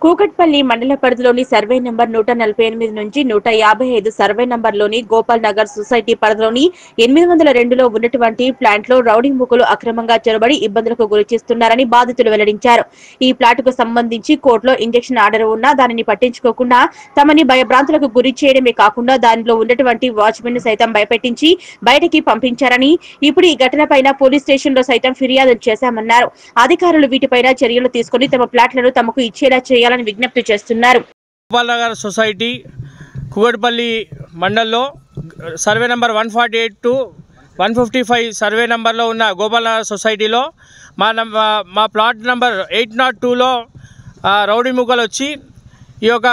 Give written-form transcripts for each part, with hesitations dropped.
కూకట్పల్లి మండల పరిధిలోని survey number 148 నుంచి 155 సర్వే నంబర్లోని గోపాల్ నగర్ సొసైటీ పరిధిలోని 802లో ఉన్నటువంటి ప్లాంట్ లో రౌడీ మూకలు అక్రమంగా చొరబడి ఇబ్బందులకు గురిచేస్తున్నారని బాధితులు వెల్లడించారు. ఈ ప్లాట్ కు సంబంధించి కోర్టులో ఇంజెక్షన్ ఆర్డర్ ఉన్నా దానిని పట్టించుకోకుండా తమని భయభ్రాంతులకు గురి చేయడమే కాకుండా దానిలో ఉన్నటువంటి వాచ్మెన్ సైతం భయపెట్టించి బయటికి పంపించారని, ఇప్పుడు ఈ ఘటనపైన పోలీస్ స్టేషన్ లో సైతం ఫిర్యాదు చేశామన్నారు. అధికారులు వీటిపైన చర్యలు తీసుకుని తమ ప్లాట్లను తమకు ఇచ్చేలా చేయాలని విజ్ఞప్తి చేస్తున్నారు. గోపాల్ నగర్ సొసైటీ కూకట్పల్లి మండల్లో సర్వే నంబర్ 148 టు 155 సర్వే నంబర్లో ఉన్న గోపాల్ నగర్ సొసైటీలో మా ప్లాట్ నంబర్ 802లో రౌడీ మూకలు వచ్చి ఈ యొక్క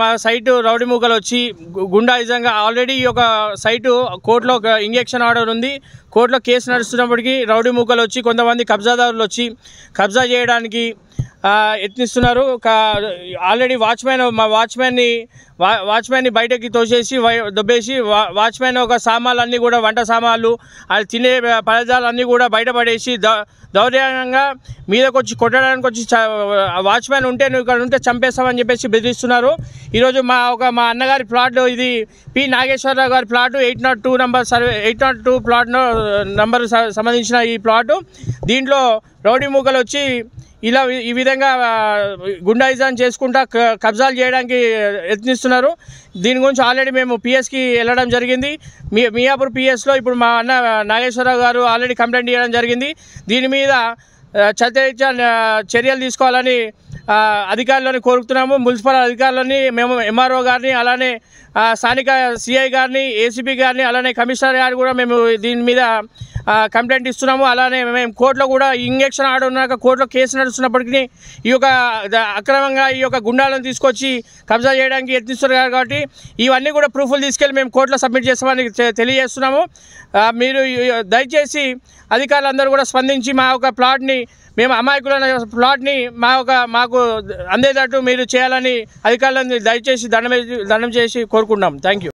మా సైటు రౌడీ మూకలు వచ్చి గుండాయిజంగా ఆల్రెడీ ఈ యొక్క సైటు కోర్టులో ఇంజెక్షన్ ఆర్డర్ ఉంది. కోర్టులో కేసు నడుస్తున్నప్పటికీ రౌడీ మూకలు వచ్చి కొంతమంది కబ్జాదారులు వచ్చి కబ్జా చేయడానికి యత్నిస్తున్నారు. ఆల్రెడీ మా వాచ్మెన్ని బయటకి తోసేసి దొబ్బేసి వాచ్మెన్ ఒక సామాన్లన్నీ కూడా వంట సామాన్లు అది తినే పదార్థాలన్నీ కూడా బయటపడేసి దౌర్జన్యంగా మీదకి వచ్చి కొట్టడానికి వచ్చి వాచ్మెన్ ఉంటే నువ్వు ఇక్కడ ఉంటే చంపేస్తామని చెప్పేసి బెదిరిస్తున్నారు. ఈరోజు మా అన్నగారి ప్లాట్ ఇది పి నాగేశ్వరరావు గారి ప్లాటు 802 ప్లాట్ నంబర్ సంబంధించిన ఈ ప్లాటు. దీంట్లో రౌడీ మూకలు వచ్చి ఈ విధంగా గుండాయిజం చేసుకుంటా కబ్జాలు చేయడానికి యత్నిస్తున్నారు. దీని గురించి ఆల్రెడీ మేము పిఎస్కి వెళ్ళడం జరిగింది. మియాపూర్ పిఎస్లో ఇప్పుడు మా అన్న నాగేశ్వరరావు గారు ఆల్రెడీ కంప్లైంట్ చేయడం జరిగింది. దీని మీద చర్యలు తీసుకోవాలని అధికారులను కోరుతున్నాము. మున్సిపల్ అధికారులని మేము ఎంఆర్ఓ గారిని, అలానే స్థానిక సిఐ గారిని, ఏసీపీ గారిని, అలానే కమిషనర్ గారు కూడా మేము దీని మీద కంప్లైంట్ ఇస్తున్నాము. అలానే మేము కోర్టులో కూడా ఇంజెక్షన్ ఆర్డర్ ఉన్నాక కోర్టులో కేసు నడుస్తున్నప్పటికీ ఈ యొక్క అక్రమంగా ఈ యొక్క గుండాలను తీసుకొచ్చి కబ్జా చేయడానికి యత్నిస్తున్నారు. కాబట్టి ఇవన్నీ కూడా ప్రూఫ్లు తీసుకెళ్ళి మేము కోర్టులో సబ్మిట్ చేస్తామని తెలియజేస్తున్నాము. మీరు దయచేసి అధికారులందరూ కూడా స్పందించి మా యొక్క ప్లాట్ని, మేము అమాయకులైన ప్లాట్ని మాకు అందేటట్టు మీరు చేయాలని అధికారులను దయచేసి దండం చేసి కోరుకుంటున్నాం. Thank you.